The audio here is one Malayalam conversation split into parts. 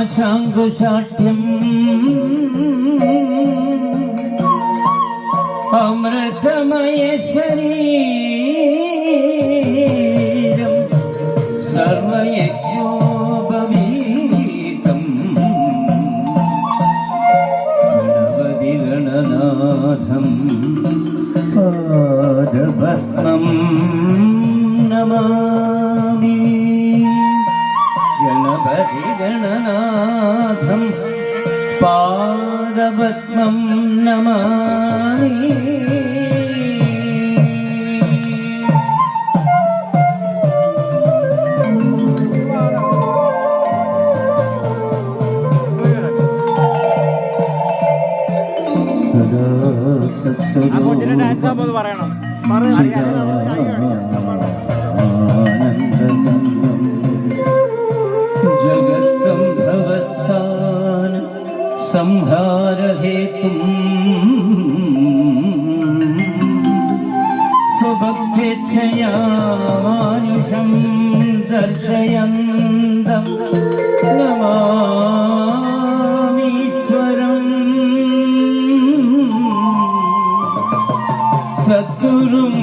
ദിവ്യപാശാങ്കുശാഠ്യം അമൃതമയ ശരീരം സർവയജ്ഞോപവീതം ഗണപതി ഗണനാഥം പാദപത്മം നമാമി. ഗണപതി ഗണനാഥം പാദപത്മം നമാമി. സദാ സത്സ്വരൂപം ആനന്ദഗംഗം ജഗത്സംഭവസ്ഥാന സംഹാരഹേതും സ്വഭക്തേച്ഛയാ മാനുഷം ദർശയന്തം നമാമീശ്വരം. സദ്ഗുരും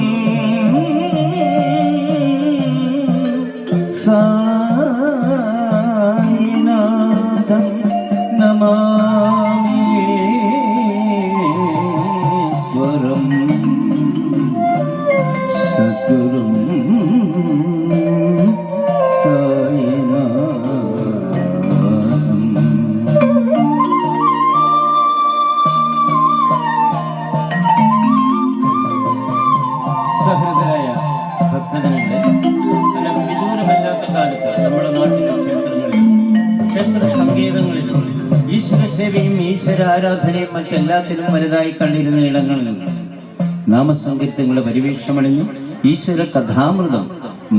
സായിനാഥം നമാമീശ്വരം. സദ്ഗുരും സായിനാഥം. സഹൃദരായ ഭക്തജനങ്ങളെ, വിദൂരമല്ലാത്ത കാലത്ത് നമ്മുടെ നാട്ടിലെ ക്ഷേത്രങ്ങളിലും ക്ഷേത്ര സങ്കേതങ്ങളിലും ഈശ്വര സേവയും ഈശ്വര ആരാധനയും മറ്റെല്ലാത്തിനും വലുതായി കണ്ടിരുന്ന ഇടങ്ങളിൽ നാമസങ്കീർത്തങ്ങളുടെ പരിവേഷമണിഞ്ഞു ഈശ്വര കഥാമൃതം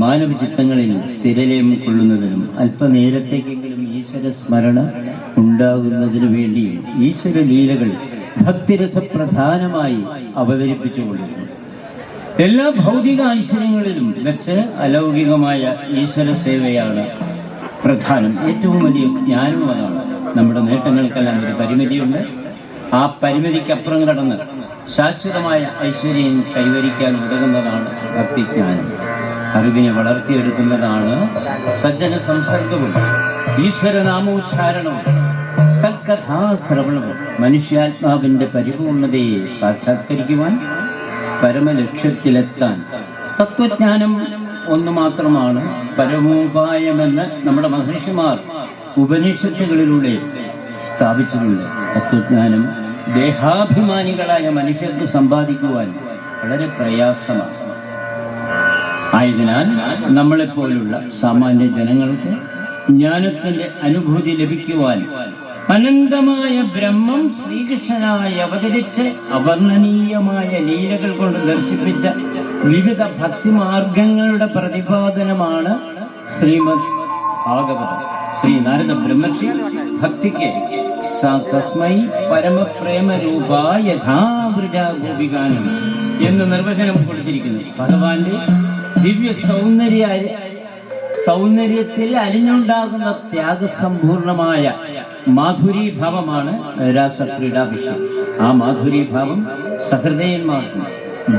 മാനവ ചിത്തങ്ങളിൽ സ്ഥിരലയം കൊള്ളുന്നതിനും അല്പനേരത്തേക്കെങ്കിലും ഈശ്വര സ്മരണ ഉണ്ടാകുന്നതിനു വേണ്ടിയും ഈശ്വര ലീലകൾ ഭക്തിരസപ്രധാനമായി അവതരിപ്പിച്ചുകൊണ്ടിരുന്നു. എല്ലാ ഭൗതിക ഐശ്വര്യങ്ങളിലും വെച്ച് അലൗകികമായ ഈശ്വര സേവയാണ് പ്രധാനം. ഏറ്റവും വലിയ ജ്ഞാനവും അതാണ്. നമ്മുടെ നേട്ടങ്ങൾക്കെല്ലാം ഒരു പരിമിതിയുണ്ട്. ആ പരിമിതിക്കപ്പുറം കടന്ന് ശാശ്വതമായ ഐശ്വര്യം കൈവരിക്കാൻ ഉതകുന്നതാണ് ഭക്തിജ്ഞാനം. അറിവിനെ വളർത്തിയെടുക്കുന്നതാണ് സജ്ജന സംസർഗവും ഈശ്വരനാമോച്ചാരണവും സൽക്കഥാശ്രവണവും. മനുഷ്യാത്മാവിന്റെ പരിപൂർണതയെ സാക്ഷാത്കരിക്കുവാൻ, പരമലക്ഷ്യത്തിലെത്താൻ തത്വജ്ഞാനം ഒന്നു മാത്രമാണ് പരമോപായമെന്ന് നമ്മുടെ മഹർഷിമാർ ഉപനിഷത്തുകളിലൂടെ സ്ഥാപിച്ചിട്ടുണ്ട്. തത്വജ്ഞാനം ദേഹാഭിമാനികളായ മനുഷ്യർക്ക് സമ്പാദിക്കുവാൻ വളരെ പ്രയാസമാണ്. ആയതിനാൽ നമ്മളെപ്പോലുള്ള സാമാന്യ ജനങ്ങൾക്ക് ജ്ഞാനത്തിന്റെ അനുഭൂതി ലഭിക്കുവാൻ അനന്തമായ ബ്രഹ്മം ശ്രീകൃഷ്ണനായി അവതരിച്ച് അവർണ്ണനീയമായ ലീലകൾ കൊണ്ട് ദർശിപ്പിച്ച വിവിധ ഭക്തിമാർഗങ്ങളുടെ പ്രതിപാദനമാണ് ശ്രീമദ് ഭാഗവതം. ശ്രീ നാരദ ബ്രഹ്മർഷി ഭക്തിക്ക് തസ്മൈ പരമപ്രേമരൂപായ യഥാവൃജാഗോപികാനം എന്ന് നിർവചനം കൊടുത്തിരിക്കുന്നു. ഭഗവാന്റെ ദിവ്യ സൗന്ദര്യത്തിൽ അലിഞ്ഞുണ്ടാകുന്ന ത്യാഗസമ്പൂർണമായ മാധുരീഭാവമാണ് രാസക്രീഡാഭിഷേകം. ആ മാധുരീഭാവം സഹൃദയന്മാർക്കും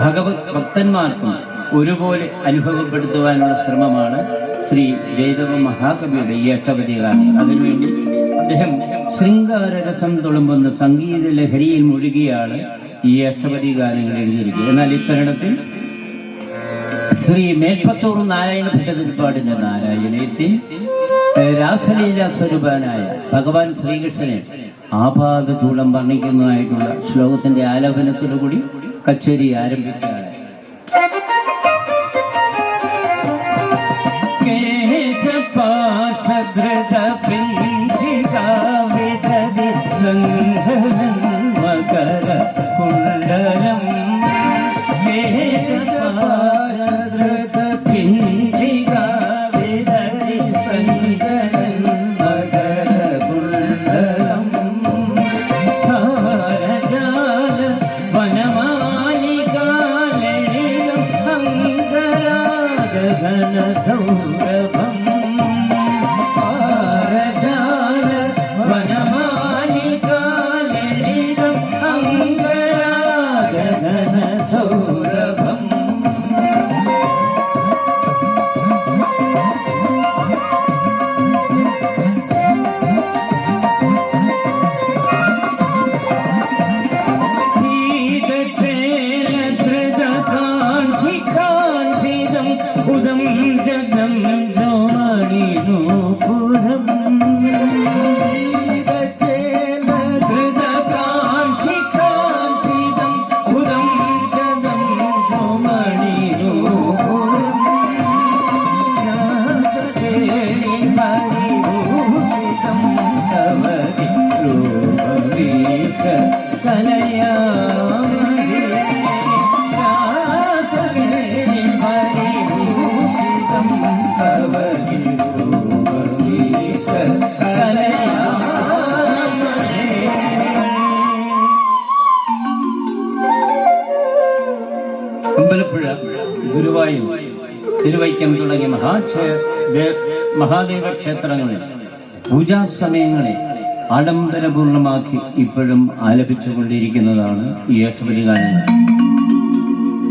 ഭഗവത് ഭക്തന്മാർക്കും ഒരുപോലെ അനുഭവപ്പെടുത്തുവാനുള്ള ശ്രമമാണ് ശ്രീ ജയദേവ മഹാകവിയുടെ ഈ അഷ്ടപതികാരം. അതിനുവേണ്ടി അദ്ദേഹം ശൃംഗാരരസം തുളുമ്പുന്ന സംഗീത ലഹരിയിൽ മുഴുകിയാണ് ഈ അഷ്ടപതികാരങ്ങൾ എഴുതിയിരിക്കുന്നത്. എന്നാൽ ഇത്തരണത്തിൽ ശ്രീ മേൽപ്പത്തൂർ നാരായണ ഭട്ടതിരിപ്പാടിന്റെ നാരായണീയത്തിൽ രാസലീല സ്വരൂപനായ ഭഗവാൻ ശ്രീകൃഷ്ണനെ ആപാദചൂടം വർണ്ണിക്കുന്നതായിട്ടുള്ള ശ്ലോകത്തിന്റെ ആലാപനത്തോടുകൂടി കച്ചേരി ആരംഭിക്കുകയാണ്. മകര കുണ്ടലം ഗുരുവായൂർ, തിരുവൈക്കം തുടങ്ങിയ മഹാദേവ ക്ഷേത്രങ്ങളിൽ പൂജാസമയങ്ങളെ ആഡംബരപൂർണമാക്കി ഇപ്പോഴും ആലപിച്ചുകൊണ്ടിരിക്കുന്നതാണ് ഈ അഷ്ടപതി ഗാനങ്ങൾ.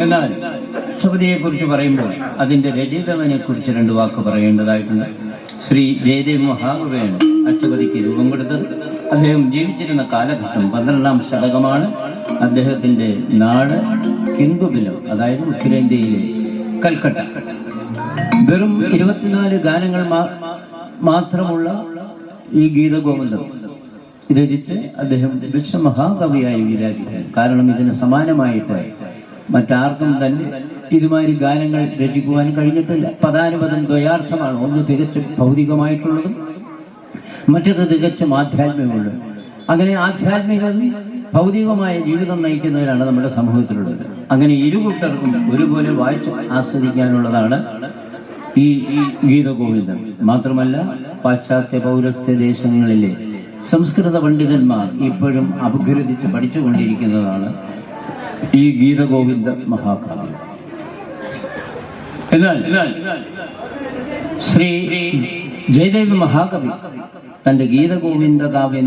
എന്നാൽ അഷ്ടപതിയെ കുറിച്ച് പറയുമ്പോൾ അതിന്റെ രചയിതാവിനെ കുറിച്ച് രണ്ട് വാക്ക് പറയേണ്ടതായിട്ടുണ്ട്. ശ്രീ ജയദേവ് മഹാകവിയാണ് അഷ്ടപതിക്ക് രൂപം കൊടുത്തത്. അദ്ദേഹം ജീവിച്ചിരുന്ന കാലഘട്ടം 12ാം ശതകമാണ്. അദ്ദേഹത്തിന്റെ നാട് ഹിന്ദുബിലം, അതായത് ഉത്തരേന്ത്യയിലെ കൽക്കട്ട. വെറും 24 ഗാനങ്ങൾ മാത്രമുള്ള ഈ ഗീതഗോവിന്ദം രചിച്ച് അദ്ദേഹം വിശ്വമഹാകവിയായി വിരാജിക്കുന്നു. കാരണം ഇതിന് സമാനമായിട്ട് മറ്റാർക്കും തന്നെ ഇതുമാതിരി ഗാനങ്ങൾ രചിക്കുവാൻ കഴിഞ്ഞിട്ടില്ല. പദാനുപദം ദ്വയാർത്ഥമാണ്. ഒന്ന് തികച്ചും ഭൗതികമായിട്ടുള്ളതും മറ്റത് തികച്ചും ആധ്യാത്മികമുള്ളതും. അങ്ങനെ ആധ്യാത്മികം ഭൗതികമായ ജീവിതം നയിക്കുന്നവരാണ് നമ്മുടെ സമൂഹത്തിലുള്ളത്. അങ്ങനെ ഇരുകൂട്ടർക്കും ഒരുപോലെ വായിച്ച് ആസ്വദിക്കാനുള്ളതാണ് ഈ ഗീതഗോവിന്ദം. മാത്രമല്ല പാശ്ചാത്യ പൗരസ്ത്യ ദേശങ്ങളിലെ സംസ്കൃത പണ്ഡിതന്മാർ ഇപ്പോഴും അപഗ്രഥിച്ച് പഠിച്ചുകൊണ്ടിരിക്കുന്നതാണ് ഈ ഗീതഗോവിന്ദ മഹാകാവ്യം. എന്നാൽ ശ്രീ ജയദേവ് മഹാകവി തന്റെ ഗീതഗോവിന്ദ കാവ്യ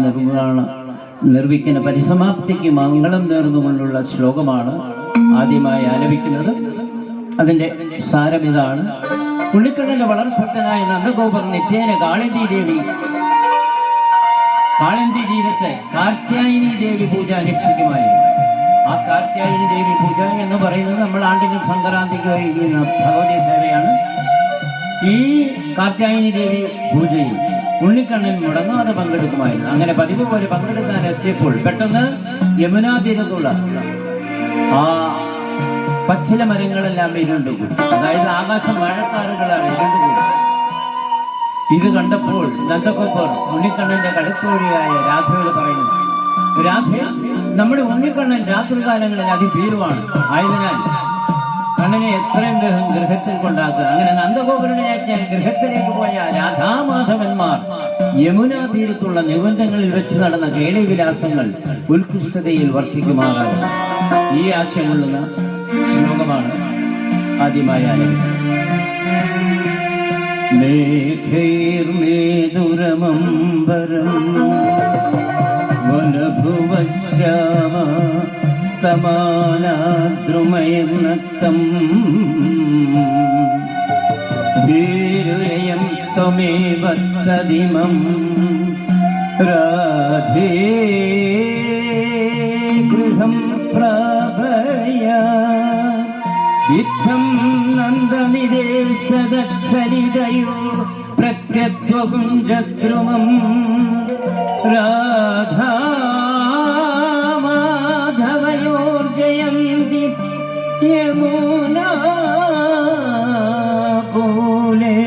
നിർമ്മിക്കുന്ന പരിസമാപ്തിക്ക് മംഗളം നേർന്നുകൊണ്ടുള്ള ശ്ലോകമാണ് ആദ്യമായി ആലപിക്കുന്നത്. അതിന്റെ സാരമിതാണ്: പുള്ളിക്കടലിൽ വളർത്തട്ടനായ നന്ദഗോപർ നിത്യേന കാളിന്തി തീരത്തെ കാർത്യായനി ദേവി പൂജ അനുഷ്ഠിക്കുമായിരുന്നു. ആ കാർത്യായനി ദേവി പൂജ എന്ന് പറയുന്നത് നമ്മൾ ആണ്ടിനും സംക്രാന്തിക്കും ചെയ്യുന്ന ഭഗവതി സേവയാണ്. ഈ കാർത്യായനി ദേവി പൂജയിൽ ഉണ്ണിക്കണ്ണൻ മുടങ്ങാതെ പങ്കെടുക്കുമായിരുന്നു. അങ്ങനെ പതിവ് പോലെ പങ്കെടുക്കാൻ എത്തിയപ്പോൾ പെട്ടെന്ന് യമുനാ തീരത്തുള്ള ആ പച്ചില മരങ്ങളെല്ലാം ഇരുണ്ടുകൂടി. അതായത് ആകാശം മഴക്കാറുകളാണ് ഇരുണ്ടുകൂടി. ഇത് കണ്ടപ്പോൾ നന്ദഗോപർ ഉണ്ണിക്കണ്ണന്റെ കടുത്തോഴിയായ രാധയോട് പറയുന്നു: രാധ, നമ്മുടെ ഉണ്ണിക്കണ്ണൻ രാത്രികാലങ്ങളിൽ അതിഭീരുവാണ്. ആയതിനാൽ കണ്ണനെ എത്രയും വേഗം ഗൃഹത്തിൽ കൊണ്ടാക്കുക. അങ്ങനെ നന്ദഗോപരുടെ ആജ്ഞാൻ ഗൃഹത്തിലേക്ക് പോയ രാധാമാധവന്മാർ യമുനാ തീരത്തുള്ള നിബന്ധങ്ങളിൽ വെച്ച് നടന്ന കേളിവിലാസങ്ങൾ ഉത്കൃഷ്ടതയിൽ വർദ്ധിക്കുമാറാണ്. ഈ ആശയമുള്ള ശ്ലോകമാണ് ആദ്യമായി ആലപിക്കുന്നത്. മേഘൈർമേദുരമംബരം വനഭുവശ്യാമ സ്തമാനാദ്രുമയനക്തം വീരുരയം ത്വമേവ തദിമം രാധേ ഗൃഹം പ്രാപയ ഇത്തം നന്ദനിദേശദച്ചരിതയോ പ്രത്യത്വകുഞ്ചദ്രുമം രാധാമാധവയോർജയന്തി യമുനാ കൂലേ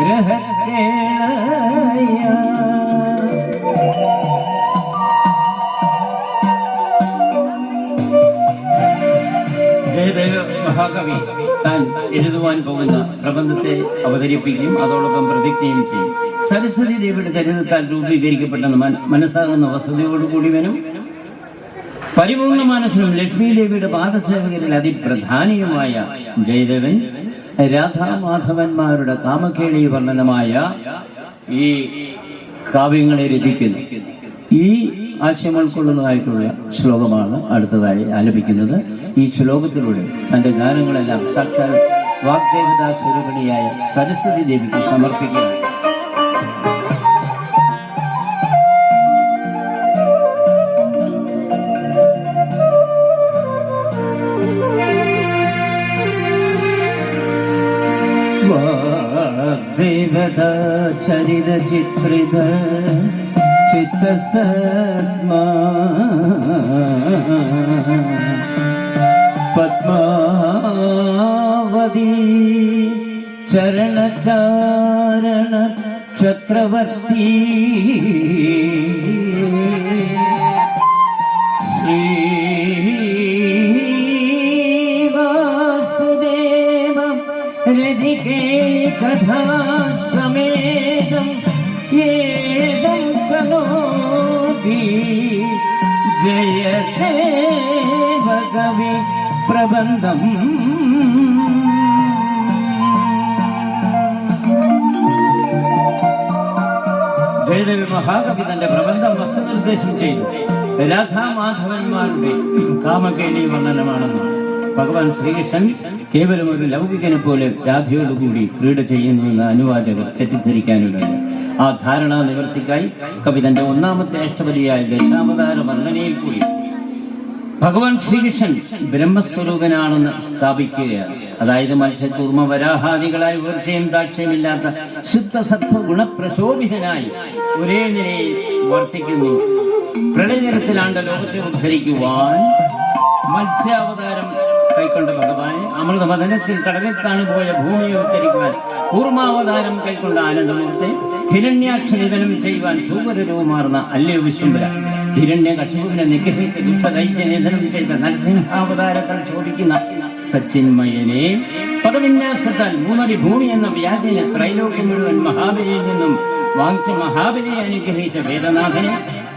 രഹക്കേളയ. ജയദേവ മഹാകവി താൻ എഴുതുവാൻ പോകുന്ന പ്രബന്ധത്തെ അവതരിപ്പിക്കുകയും അതോടൊപ്പം പ്രതിജ്ഞയും ചെയ്യും. സരസ്വതി ദേവിയുടെ ചരിത്രത്താൽ രൂപീകരിക്കപ്പെട്ട മനസ്സാകുന്ന വസതിയോടുകൂടിവനും പരിപൂർണ മനസ്സിലും ലക്ഷ്മി ദേവിയുടെ പാദസേവകരിൽ അതിപ്രധാനിയുമായ ജയദേവൻ രാധാമാധവന്മാരുടെ കാമക്കേളി വർണ്ണനമായ ഈ കാവ്യങ്ങളെ രചിക്കുന്നു. ഈ ആശയം ഉൾക്കൊള്ളുന്നതായിട്ടുള്ള ശ്ലോകമാണ് അടുത്തതായി ആലപിക്കുന്നത്. ഈ ശ്ലോകത്തിലൂടെ തന്റെ ഗാനങ്ങളെല്ലാം സാക്ഷാൽ വാഗ്ദേവതാ സ്വരൂപിണിയായ സരസ്വതി ദേവിക്ക് സമർപ്പിക്കുകയാണ്. വാഗ്ദേവതാ ചരിത ചിത്രിത ചിത്തസദ്മാ പദ്മാവതി ചരണചാരണ ചക്രവർത്തി ശ്രീവാസുദേവ രതികേളി കഥാ സമേതം ഏതം തനോതി ജയദേവ കവി പ്രബന്ധം. ജയദേവി മഹാകവി തന്റെ പ്രബന്ധം വസ്തുനിർദ്ദേശം ചെയ്തു. രാധാമാധവന്മാരുടെ കാമകേളി വർണ്ണനമാണെന്ന് ഭഗവാൻ ശ്രീകൃഷ്ണൻ കേവലം ഒരു ലൗകികനെ പോലെ രാധയോടുകൂടി ക്രീഡ ചെയ്യുന്നുവെന്ന് അനുവാചകർ തെറ്റിദ്ധരിക്കാനിടയുണ്ട്. ആ ധാരണ നിവർത്തിക്കായി കവി തന്റെ ഒന്നാമത്തെ അഷ്ടപതിയായ ദശാവതാര വർണ്ണനയിൽ കൂടി ഭഗവാൻ ശ്രീകൃഷ്ണൻ ബ്രഹ്മസ്വരൂപനാണെന്ന് സ്ഥാപിക്കുകയാണ്. അതായത് മത്സ്യകൂർമ്മ വരാഹാദികളായി ഉയർച്ചയും താക്ഷയുമില്ലാത്ത ശുദ്ധസത്വ ഗുണപ്രശോഭിതനായി ഒരേ നിലയിൽ വർത്തിക്കുന്നു. പ്രളയനിരത്തിലാണ്ട ലോകത്തെ ഉദ്ധരിക്കുവാൻ മത്സ്യാവതാരം കൈക്കൊണ്ട ഭഗവാനെ അമൃതമദനത്തിൽ കടലെത്താണ് പോയ ഭൂമിയെ ഉദ്ധരിക്കുവാൻ കൂർമാവതാരം കൈക്കൊണ്ട ആനന്ദമൂർത്തെ ഹിരണ്യാക്ഷനിധനം ചെയ്യുവാൻ സൂപരൂപമാർന്ന അല്ലയോ വിശ്വംഭര ഹിരണ്യകശിപുവിനെ നിഗ്രഹിച്ച് ദുഷ്ടദൈത്യ നിധനം ചെയ്ത നരസിംഹാവതാരത്തിൽ ചോദിക്കുന്ന സച്ചിന്മയനെ പദവിന്യാസത്താൽ മൂന്നടി ഭൂമി എന്ന വ്യാജന ത്രൈലോക്യം മുഴുവൻ മഹാബലിയിൽ നിന്നും വാങ്ങിച്ച മഹാബലിയെ അനുഗ്രഹിച്ച വേദനാഥനെ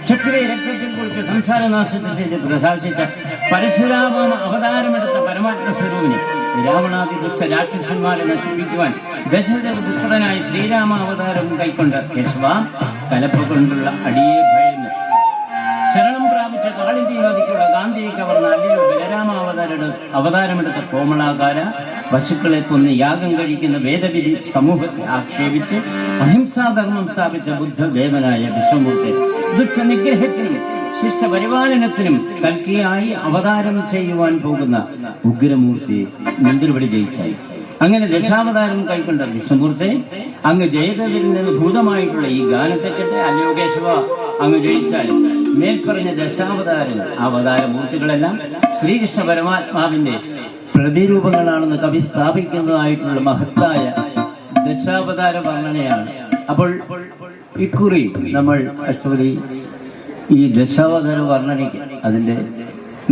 ക്ഷത്രിയ രക്തത്തിൽ കുറിച്ച് സംസാരനാശത്തെ ചെയ്ത് പ്രകാശിച്ച പരശുരാമ അവതാരമെടുത്ത പരമാത്മ സ്വരൂപിനെ രാവണാദി ദുഷ്ട രാക്ഷസന്മാരെ നശിപ്പിക്കുവാൻ ദശരഥപുത്രനായി ശ്രീരാമ അവതാരം കൈക്കൊണ്ട കേശവ കലപ്പ കൊണ്ടുള്ള അടിയെ ഭയന്ന് ശരണം പ്രാപിച്ച കാളിന്തി നദിക്കുള്ള ഗാന്ധിയെ കവർന്ന അല്ലയോ ബലരാമ അവതാരമെടുത്ത കോമളാകാര പശുക്കളെ കൊന്ന് യാഗം കഴിക്കുന്ന വേദവിധി സമൂഹത്തെ ആക്ഷേപിച്ച് അഹിംസാധർമ്മം സ്ഥാപിച്ച ബുദ്ധദേവനായ വിശ്വമൂർത്തി ദുഷ്ടനിഗ്രഹത്തിനും ശിഷ്ടപരിപാലനത്തിനും കൽക്കിയായി അവതാരം ചെയ്യുവാൻ പോകുന്ന ഉഗ്രമൂർത്തിയെ മന്ത്രിപടി ജയിച്ചായി. അങ്ങനെ ദശാവതാരം കൈക്കൊണ്ട വിഷ്ണുമൂർത്തെ അങ്ങ് ജയദേവരിൽ നിന്ന് ഭൂതമായിട്ടുള്ള ഈ ഗാനത്തെ കേട്ട് അല്ലയോ കേശവ അങ്ങ് ജയിച്ചാൽ മേൽപ്പറഞ്ഞ അവതാരമൂർത്തികളെല്ലാം ശ്രീകൃഷ്ണ പരമാത്മാവിന്റെ പ്രതിരൂപങ്ങളാണെന്ന് കവി സ്ഥാപിക്കുന്നതായിട്ടുള്ള മഹത്തായ ദശാവതാര വർണ്ണനയാണ്. അപ്പോൾ ഇക്കുറി നമ്മൾ അഷ്ടപതി ഈ ദശാവതാര വർണ്ണനയ്ക്ക് അതിൻ്റെ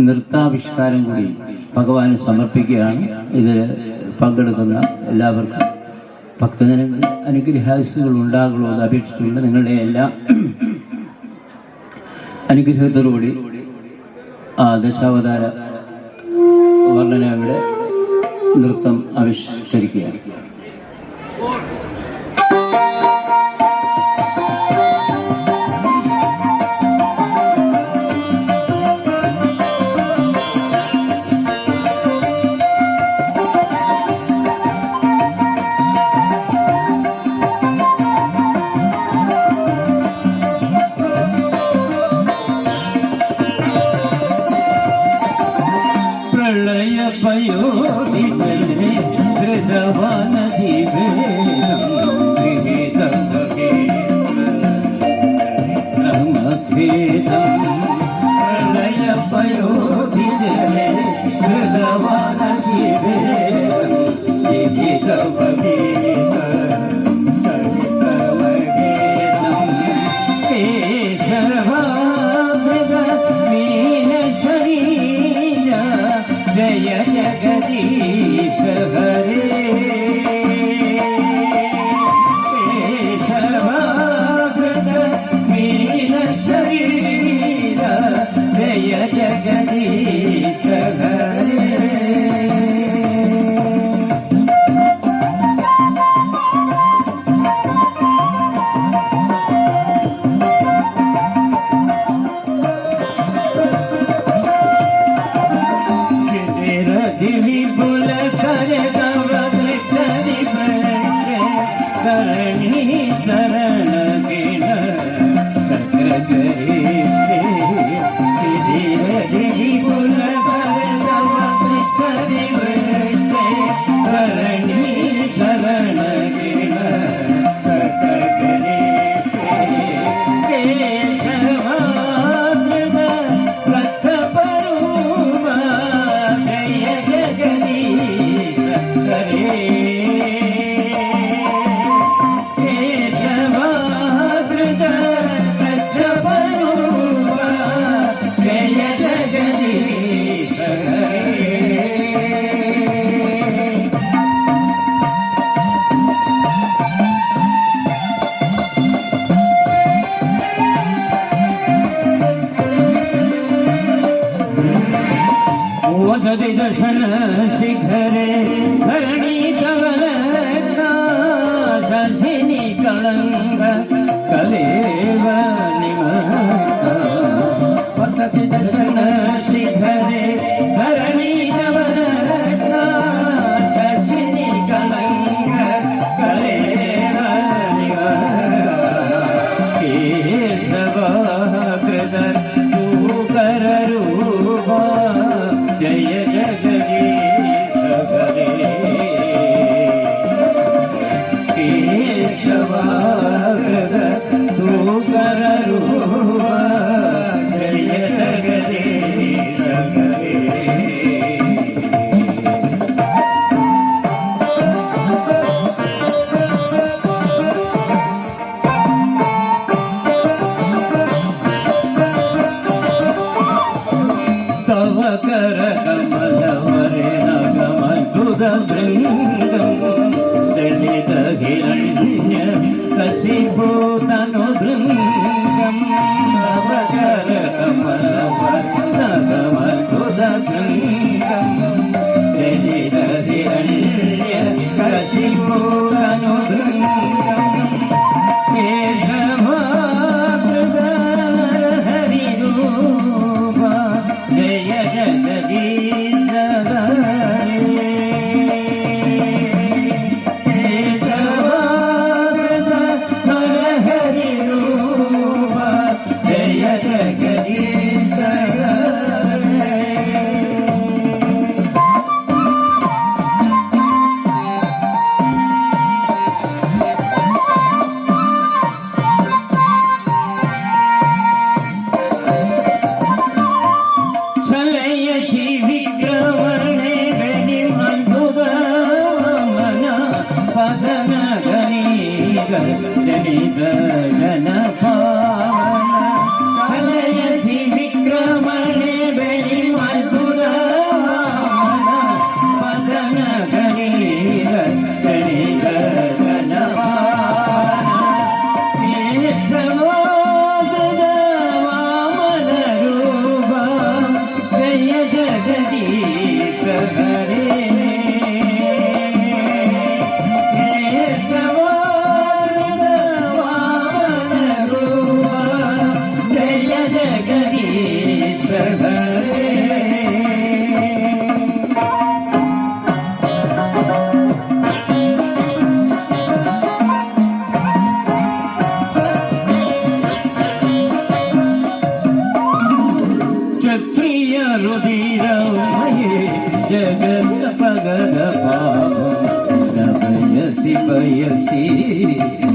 നൃത്താവിഷ്കാരം കൂടി ഭഗവാന് സമർപ്പിക്കുകയാണ്. ഇതിൽ പങ്കെടുക്കുന്ന എല്ലാവർക്കും ഭക്തജനങ്ങൾ അനുഗ്രഹാശികൾ ഉണ്ടാകുള്ളൂ എന്ന് അപേക്ഷിച്ചുകൊണ്ട് നിങ്ങളുടെ എല്ലാ അനുഗ്രഹത്തോടുകൂടി ആ ദശാവതാര വർണ്ണനയുടെ നൃത്തം ആവിഷ്കരിക്കുകയാണ്. പ്രളയപയോധി धरणी धरण गिण चक्र गरिष्ठे सिद्धि हरि कुल भरतव कृष्णदिवष्टे धरणी धरण गिण चक्र गरिष्ठे केशवाकृत वत्स परूपा जय जगदीश हरे वसति दर्शन शिखरे धरणी कमल शशिनी कलंग कलेव वसति दर्शन शिखरे धरणी कमल शशिनी कलंग कलेव केशव कृत सुकर रूपा जय जगदीश हरे केशवाकृत सुकर रूपा जय जगदीश हरे तव कर कमल वरे नगमद्भुत शृङ्गं दलित हिरण्य कशिभूतनु भृङ्गं तव कर कमल वरे नगमद्भुत शृङ्गं दलित हिरण्य कशिभूतनु भृङ्गं केशवाकृत हरिरूपा जय जगदीश हरे केशवाकृत हरिरूपा जय जगदीश हरे चलयसि विक्रमणे गणिमद्भुत मन पदन गणित जनित जन पावन चलयसि विक्रमणे गणिमद्भुत मन पदन गणित जनित जन पावन जगदीश हरे केशवाकृत वामन रूपा जय जगदीश हरे क्षत्रिय रुधिरमये जगद पगद पापं पयसि पयसि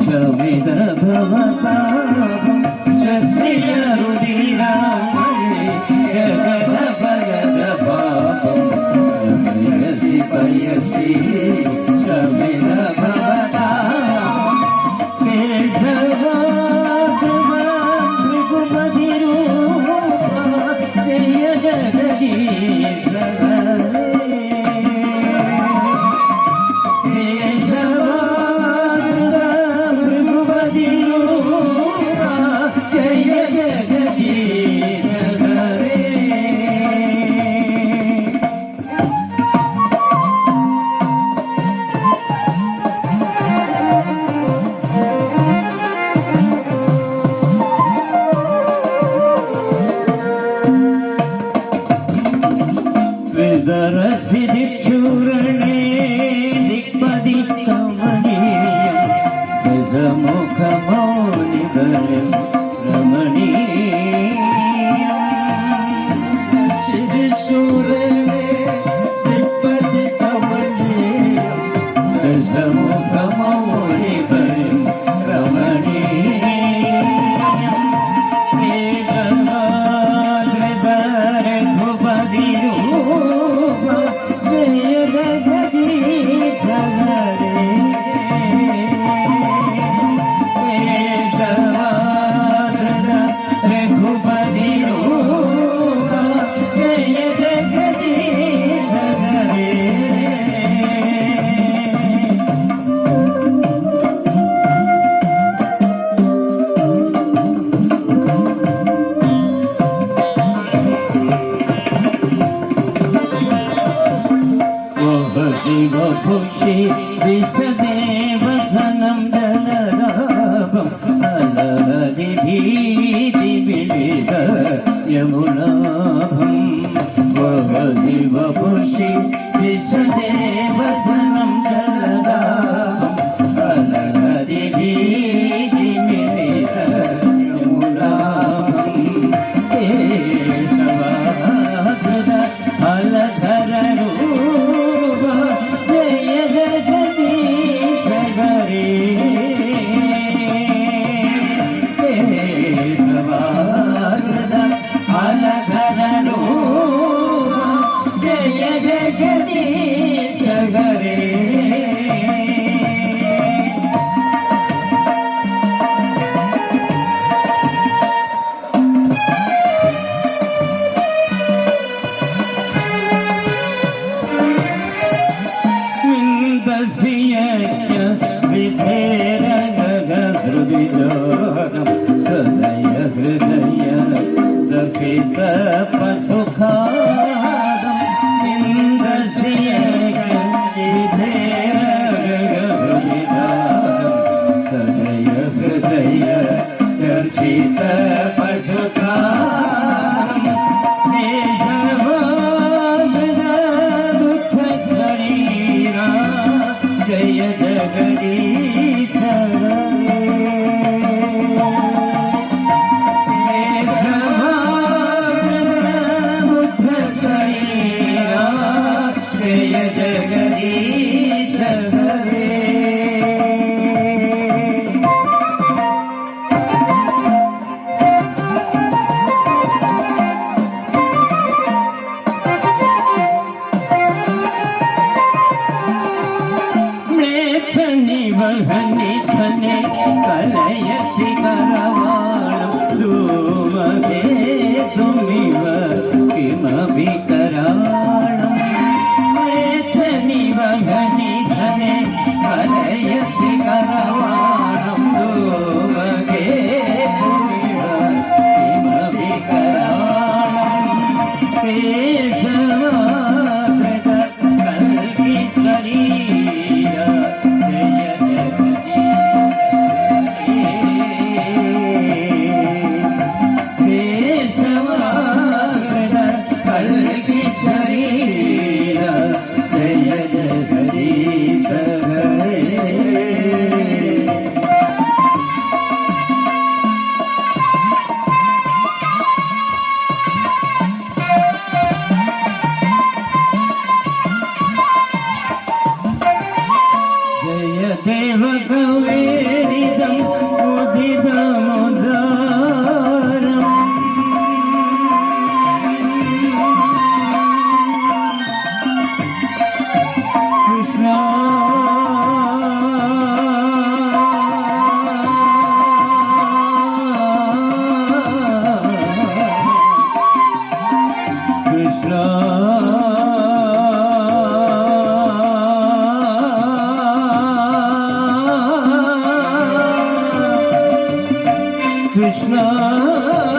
शमिद भवतापं क्षत्रिय रुधिरमये जगद पगद पापं पयसि पयसि शमिद भवतापं केशवाकृत जय जगदीश हरे केशवाकृत भृगुपतिरूपा जय जगदीश ദശമുഖമൗലിബലം രമണീയം ശിരിശൂരനെ വിപ്പതി കമലീയം ദശമുഖമൗലിബലം രമണീയം രഘുപതിരൂപ ജയ ജഗദീശ ഹരേ രഘുപതിരൂപ ജയ ജഗദീശ ഹരേ ശിവഭുഷി വിശദേവസനം ജലരാപം അലഹരി ഭീതി വിളിത യമുനാഭം ശിവഭുഷി വിശദേവസനം ജലരാപം അലഹരി ഭീതി വിളിത യമുനാഭം കേശവാധുര അലധര ജയ ജഗദീശ ഹരേ കേശവാധുര അലധര ജയ ജഗദീശ ഹരേ സദയ ഹൃദയ ദർശിത പസുഖാദം സദയ ഹൃദയ ദർശിത പശുഖാദം ശരീര ജയ ജഗദീശ जय जगदीश हरे म्लेच्छनि वहनि धने कलयसि करवाणं धूमके तुमिव किमपि कराणम् वहनि धने कलयसि करवाणं धूमके तुमिव किमपि कराणम् केशवाकृत कल्किशरीर जय जगदीश केशवाकृत कल्किशरीर जय जगदीश हरे जय देव कवेरिदं उदितमुदारम् कृष्ण कृष्ण Krishna